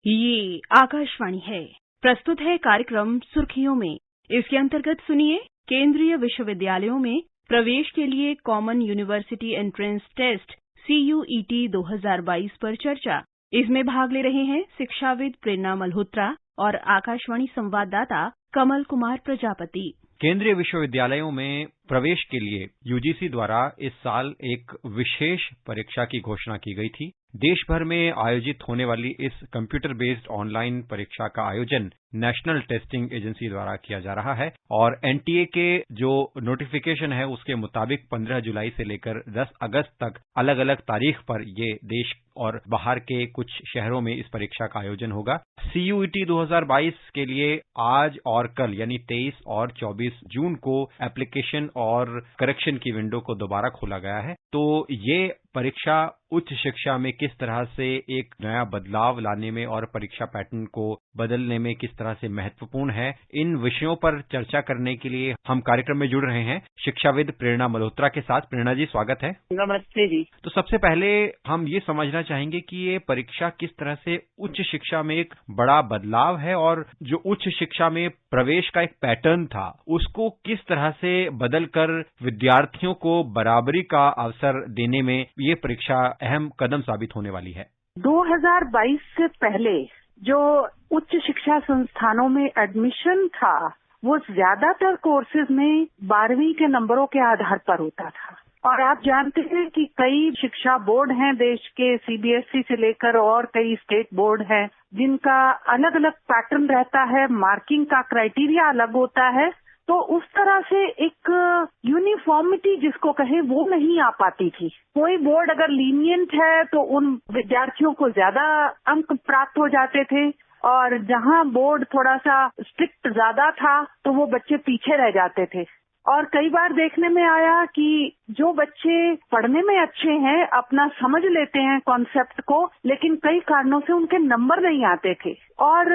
ये आकाशवाणी है। प्रस्तुत है कार्यक्रम सुर्खियों में। इसके अंतर्गत सुनिए केंद्रीय विश्वविद्यालयों में प्रवेश के लिए common university entrance test CUET 2022 पर चर्चा। इसमें भाग ले रहे हैं शिक्षाविद प्रेरणा मल्होत्रा और आकाशवाणी संवाददाता कमल कुमार प्रजापति। केंद्रीय विश्वविद्यालयों में प्रवेश के लिए UGC द्वारा इस साल एक विशेष परीक्षा की घोषणा की गई थी। देश भर में आयोजित होने वाली इस कंप्यूटर बेस्ड ऑनलाइन परीक्षा का आयोजन नेशनल टेस्टिंग एजेंसी द्वारा किया जा रहा है और NTA के जो नोटिफिकेशन है उसके मुताबिक 15 जुलाई से लेकर 10 अगस्त तक अलग अलग तारीख पर ये देश और बाहर के कुछ शहरों में इस परीक्षा का आयोजन होगा। CUET 2022 के लिए आज और कल यानी 23 और 24 जून को एप्लीकेशन और करेक्शन की विंडो को दोबारा खोला गया है। तो ये परीक्षा उच्च शिक्षा में किस तरह से एक नया बदलाव लाने में और परीक्षा पैटर्न को बदलने में किस तरह से महत्वपूर्ण है, इन विषयों पर चर्चा करने के लिए हम कार्यक्रम में जुड़ रहे हैं शिक्षाविद प्रेरणा मल्होत्रा के साथ। प्रेरणा जी, स्वागत है। नमस्ते जी। तो सबसे पहले हम ये समझना चाहेंगे कि ये परीक्षा किस तरह से उच्च शिक्षा में एक बड़ा बदलाव है और जो उच्च शिक्षा में प्रवेश का एक पैटर्न था उसको किस तरह से बदलकर विद्यार्थियों को बराबरी का अवसर देने में ये परीक्षा अहम कदम साबित होने वाली है। 2022 से पहले जो उच्च शिक्षा संस्थानों में एडमिशन था वो ज्यादातर कोर्सेज में 12वीं के नंबरों के आधार पर होता था और आप जानते हैं कि कई शिक्षा बोर्ड हैं देश के, CBSE से लेकर और कई स्टेट बोर्ड हैं जिनका अलग अलग पैटर्न रहता है, मार्किंग का क्राइटेरिया अलग होता है। तो उस तरह से एक यूनिफॉर्मिटी जिसको कहे वो नहीं आ पाती थी। कोई बोर्ड अगर लीनियंट है तो उन विद्यार्थियों को ज्यादा अंक प्राप्त हो जाते थे और जहां बोर्ड थोड़ा सा स्ट्रिक्ट ज्यादा था तो वो बच्चे पीछे रह जाते थे। और कई बार देखने में आया कि जो बच्चे पढ़ने में अच्छे हैं, अपना समझ लेते हैं कॉन्सेप्ट को, लेकिन कई कारणों से उनके नंबर नहीं आते थे। और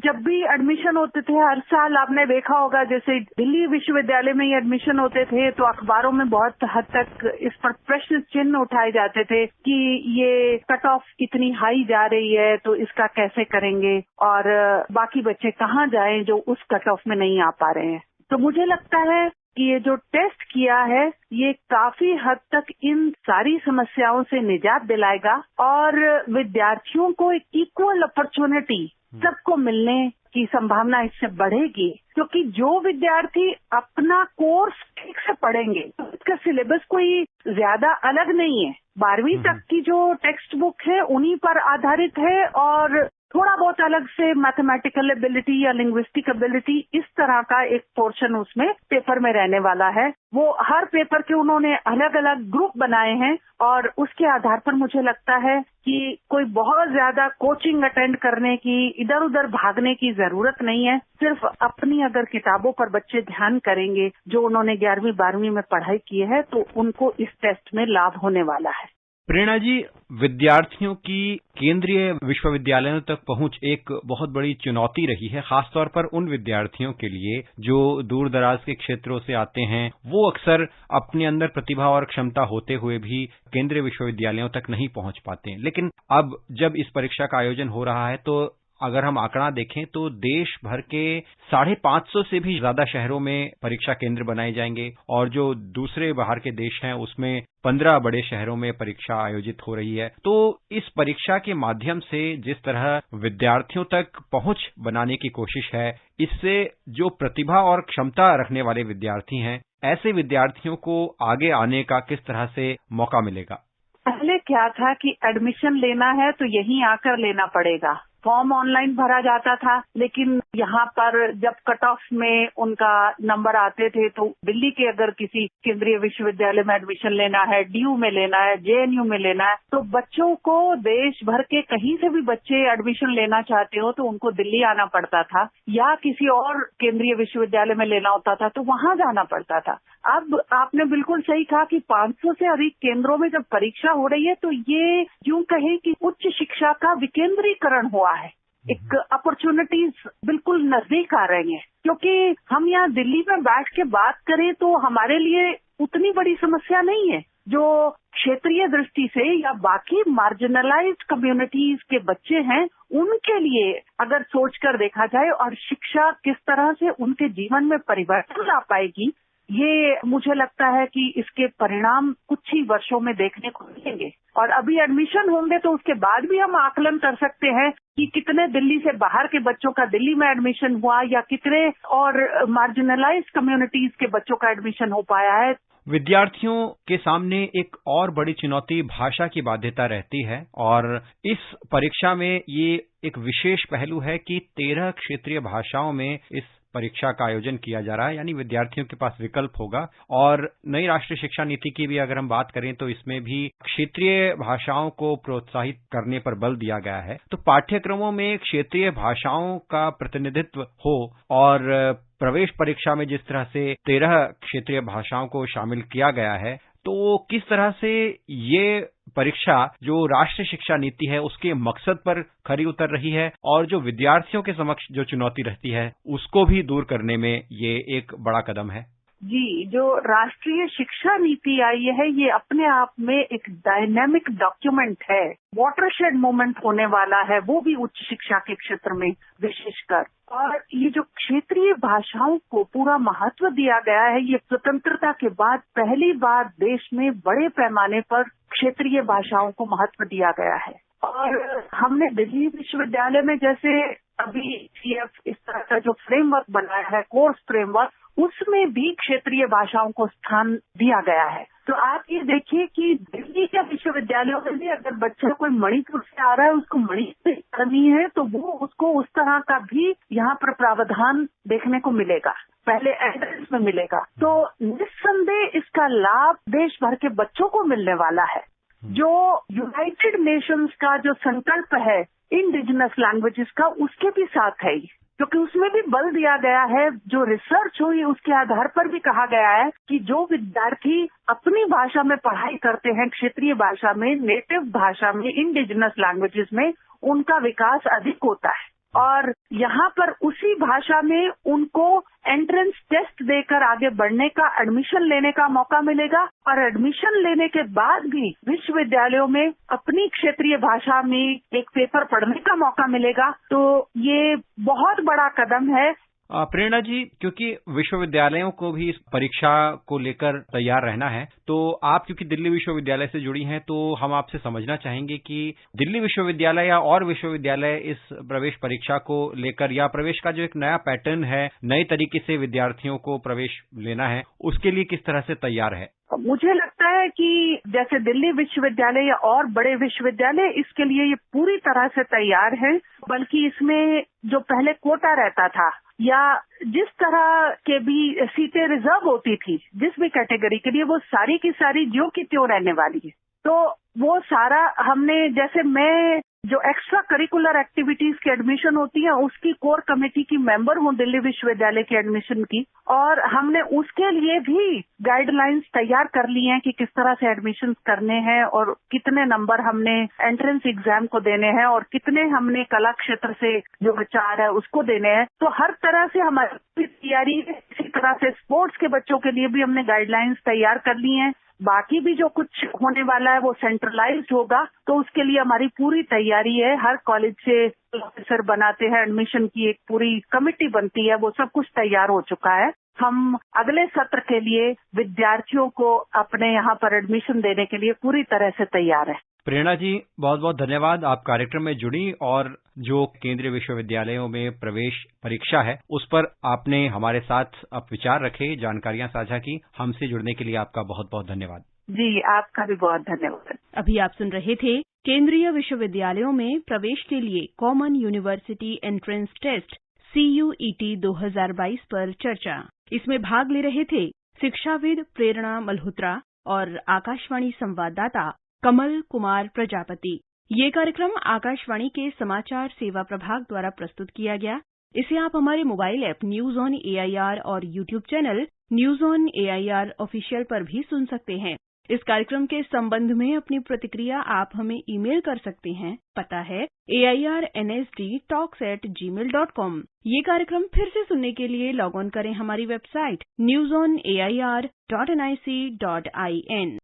जब भी एडमिशन होते थे हर साल आपने देखा होगा, जैसे दिल्ली विश्वविद्यालय में ही एडमिशन होते थे तो अखबारों में बहुत हद तक इस पर प्रश्न चिन्ह उठाए जाते थे कि ये कट ऑफ कितनी हाई जा रही है तो इसका कैसे करेंगे और बाकी बच्चे कहाँ जाएं जो उस कट ऑफ में नहीं आ पा रहे हैं। तो मुझे लगता है कि ये जो टेस्ट किया है ये काफी हद तक इन सारी समस्याओं से निजात दिलाएगा और विद्यार्थियों को एक इक्वल अपॉर्चुनिटी सबको मिलने की संभावना इससे बढ़ेगी, क्योंकि जो विद्यार्थी अपना कोर्स ठीक से पढ़ेंगे तो इसका सिलेबस कोई ज्यादा अलग नहीं है। 12वीं तक की जो टेक्स्ट बुक है उन्हीं पर आधारित है और थोड़ा बहुत अलग से मैथमेटिकल एबिलिटी या लिंग्विस्टिक एबिलिटी इस तरह का एक पोर्शन उसमें पेपर में रहने वाला है। वो हर पेपर के उन्होंने अलग अलग ग्रुप बनाए हैं और उसके आधार पर मुझे लगता है कि कोई बहुत ज्यादा कोचिंग अटेंड करने की, इधर उधर भागने की जरूरत नहीं है। सिर्फ अपनी अगर किताबों पर बच्चे ध्यान करेंगे जो उन्होंने 11वीं 12वीं में पढ़ाई की है तो उनको इस टेस्ट में लाभ होने वाला है। प्रेरणा जी, विद्यार्थियों की केंद्रीय विश्वविद्यालयों तक पहुंच एक बहुत बड़ी चुनौती रही है, खासतौर पर उन विद्यार्थियों के लिए जो दूर दराज के क्षेत्रों से आते हैं। वो अक्सर अपने अंदर प्रतिभा और क्षमता होते हुए भी केंद्रीय विश्वविद्यालयों तक नहीं पहुंच पाते हैं। लेकिन अब जब इस परीक्षा का आयोजन हो रहा है तो अगर हम आंकड़ा देखें तो देश भर के 550 से भी ज्यादा शहरों में परीक्षा केंद्र बनाए जाएंगे और जो दूसरे बाहर के देश हैं उसमें 15 बड़े शहरों में परीक्षा आयोजित हो रही है। तो इस परीक्षा के माध्यम से जिस तरह विद्यार्थियों तक पहुंच बनाने की कोशिश है, इससे जो प्रतिभा और क्षमता रखने वाले विद्यार्थी हैं, ऐसे विद्यार्थियों को आगे आने का किस तरह से मौका मिलेगा? पहले क्या था कि एडमिशन लेना है तो यहीं आकर लेना पड़ेगा। फॉर्म ऑनलाइन भरा जाता था, लेकिन यहाँ पर जब कट ऑफ में उनका नंबर आते थे तो दिल्ली के अगर किसी केंद्रीय विश्वविद्यालय में एडमिशन लेना है, DU में लेना है, JNU में लेना है, तो बच्चों को देश भर के कहीं से भी बच्चे एडमिशन लेना चाहते हो तो उनको दिल्ली आना पड़ता था या किसी और केंद्रीय विश्वविद्यालय में लेना होता था तो वहां जाना पड़ता था। अब आपने बिल्कुल सही कहा कि 500 से अधिक केंद्रों में जब परीक्षा हो रही है तो ये यूं कहे कि उच्च शिक्षा का विकेंद्रीकरण हुआ है। एक अपॉर्चुनिटीज बिल्कुल नजदीक आ रही हैं, क्योंकि हम यहाँ दिल्ली में बैठ के बात करें तो हमारे लिए उतनी बड़ी समस्या नहीं है। जो क्षेत्रीय दृष्टि से या बाकी मार्जिनलाइज्ड कम्युनिटीज के बच्चे हैं, उनके लिए अगर सोचकर देखा जाए और शिक्षा किस तरह से उनके जीवन में परिवर्तन ला पाएगी, ये मुझे लगता है कि इसके परिणाम कुछ ही वर्षों में देखने को मिलेंगे। और अभी एडमिशन होंगे तो उसके बाद भी हम आकलन कर सकते हैं कि कितने दिल्ली से बाहर के बच्चों का दिल्ली में एडमिशन हुआ या कितने और मार्जिनलाइज्ड कम्युनिटीज के बच्चों का एडमिशन हो पाया है। विद्यार्थियों के सामने एक और बड़ी चुनौती भाषा की बाध्यता रहती है और इस परीक्षा में ये एक विशेष पहलू है कि 13 क्षेत्रीय भाषाओं में इस परीक्षा का आयोजन किया जा रहा है, यानी विद्यार्थियों के पास विकल्प होगा। और नई राष्ट्रीय शिक्षा नीति की भी अगर हम बात करें तो इसमें भी क्षेत्रीय भाषाओं को प्रोत्साहित करने पर बल दिया गया है। तो पाठ्यक्रमों में क्षेत्रीय भाषाओं का प्रतिनिधित्व हो और प्रवेश परीक्षा में जिस तरह से 13 क्षेत्रीय भाषाओं को शामिल किया गया है, तो किस तरह से ये परीक्षा जो राष्ट्रीय शिक्षा नीति है उसके मकसद पर खरी उतर रही है और जो विद्यार्थियों के समक्ष जो चुनौती रहती है उसको भी दूर करने में ये एक बड़ा कदम है। जी, जो राष्ट्रीय शिक्षा नीति आई है ये अपने आप में एक डायनेमिक डॉक्यूमेंट है, वाटरशेड मोमेंट होने वाला है, वो भी उच्च शिक्षा के क्षेत्र में विशेषकर। और ये जो क्षेत्रीय भाषाओं को पूरा महत्व दिया गया है, ये स्वतंत्रता के बाद पहली बार देश में बड़े पैमाने पर क्षेत्रीय भाषाओं को महत्व दिया गया है। और हमने दिल्ली विश्वविद्यालय में जैसे अभी CF इस तरह का जो फ्रेमवर्क बनाया है, कोर्स फ्रेमवर्क, उसमें भी क्षेत्रीय भाषाओं को स्थान दिया गया है। तो आप ये देखिए कि दिल्ली के विश्वविद्यालयों में भी अगर बच्चा कोई मणिपुर से आ रहा है, उसको मणिपुरी करनी है, तो वो उसको उस तरह का भी यहाँ पर प्रावधान देखने को मिलेगा, पहले एंट्रेंस में मिलेगा। तो निस्संदेह इसका लाभ देश भर के बच्चों को मिलने वाला है। जो यूनाइटेड नेशंस का जो संकल्प है इंडिजिनस लैंग्वेजेस का, उसके भी साथ है, क्योंकि उसमें भी बल दिया गया है। जो रिसर्च हुई उसके आधार पर भी कहा गया है कि जो विद्यार्थी अपनी भाषा में पढ़ाई करते हैं, क्षेत्रीय भाषा में, नेटिव भाषा में, इंडिजिनस लैंग्वेजेस में, उनका विकास अधिक होता है। और यहाँ पर उसी भाषा में उनको एंट्रेंस टेस्ट देकर आगे बढ़ने का, एडमिशन लेने का मौका मिलेगा। और एडमिशन लेने के बाद भी विश्वविद्यालयों में अपनी क्षेत्रीय भाषा में एक पेपर पढ़ने का मौका मिलेगा। तो ये बहुत बड़ा कदम है। प्रेरणा जी, क्योंकि विश्वविद्यालयों को भी इस परीक्षा को लेकर तैयार रहना है, तो आप क्योंकि दिल्ली विश्वविद्यालय से जुड़ी हैं, तो हम आपसे समझना चाहेंगे कि दिल्ली विश्वविद्यालय या और विश्वविद्यालय इस प्रवेश परीक्षा को लेकर या प्रवेश का जो एक नया पैटर्न है, नए तरीके से विद्यार्थियों को प्रवेश लेना है, उसके लिए किस तरह से तैयार है? मुझे लगता है कि जैसे दिल्ली विश्वविद्यालय या और बड़े विश्वविद्यालय इसके लिए ये पूरी तरह से तैयार है। बल्कि इसमें जो पहले कोटा रहता था या जिस तरह के भी सीटें रिजर्व होती थी जिस भी कैटेगरी के लिए, वो सारी की सारी ज्यों की त्यों रहने वाली है। तो वो सारा हमने, जैसे मैं जो एक्स्ट्रा करिकुलर एक्टिविटीज की एडमिशन होती है उसकी कोर कमेटी की मेंबर हूँ दिल्ली विश्वविद्यालय के एडमिशन की, और हमने उसके लिए भी गाइडलाइंस तैयार कर ली हैं कि किस तरह से एडमिशन करने हैं और कितने नंबर हमने एंट्रेंस एग्जाम को देने हैं और कितने हमने कला क्षेत्र से जो बच्चा आ रहा है उसको देने हैं। तो हर तरह से हमारी तैयारी है। इसी तरह से स्पोर्ट्स के बच्चों के लिए भी हमने गाइडलाइंस तैयार कर ली हैं। बाकी भी जो कुछ होने वाला है वो सेंट्रलाइज्ड होगा, तो उसके लिए हमारी पूरी तैयारी है। हर कॉलेज से ऑफिसर बनाते हैं, एडमिशन की एक पूरी कमेटी बनती है, वो सब कुछ तैयार हो चुका है। हम अगले सत्र के लिए विद्यार्थियों को अपने यहाँ पर एडमिशन देने के लिए पूरी तरह से तैयार है। प्रेरणा जी, बहुत बहुत धन्यवाद, आप कार्यक्रम में जुड़ी और जो केंद्रीय विश्वविद्यालयों में प्रवेश परीक्षा है उस पर आपने हमारे साथ आप विचार रखे, जानकारियां साझा की। हमसे जुड़ने के लिए आपका बहुत बहुत धन्यवाद। जी, आपका भी बहुत धन्यवाद। अभी आप सुन रहे थे केंद्रीय विश्वविद्यालयों में प्रवेश के लिए common university entrance test CUET 2022 पर चर्चा। इसमें भाग ले रहे थे शिक्षाविद प्रेरणा मल्होत्रा और आकाशवाणी संवाददाता कमल कुमार प्रजापति। ये कार्यक्रम आकाशवाणी के समाचार सेवा प्रभाग द्वारा प्रस्तुत किया गया। इसे आप हमारे mobile app news on AIR और YouTube channel news on AIR official पर भी सुन सकते हैं। इस कार्यक्रम के संबंध में अपनी प्रतिक्रिया आप हमें ईमेल कर सकते हैं। पता है airnsdtalks@gmail.com। ये कार्यक्रम फिर से सुनने के लिए लॉग ऑन करें हमारी वेबसाइट newsonair.nic.in।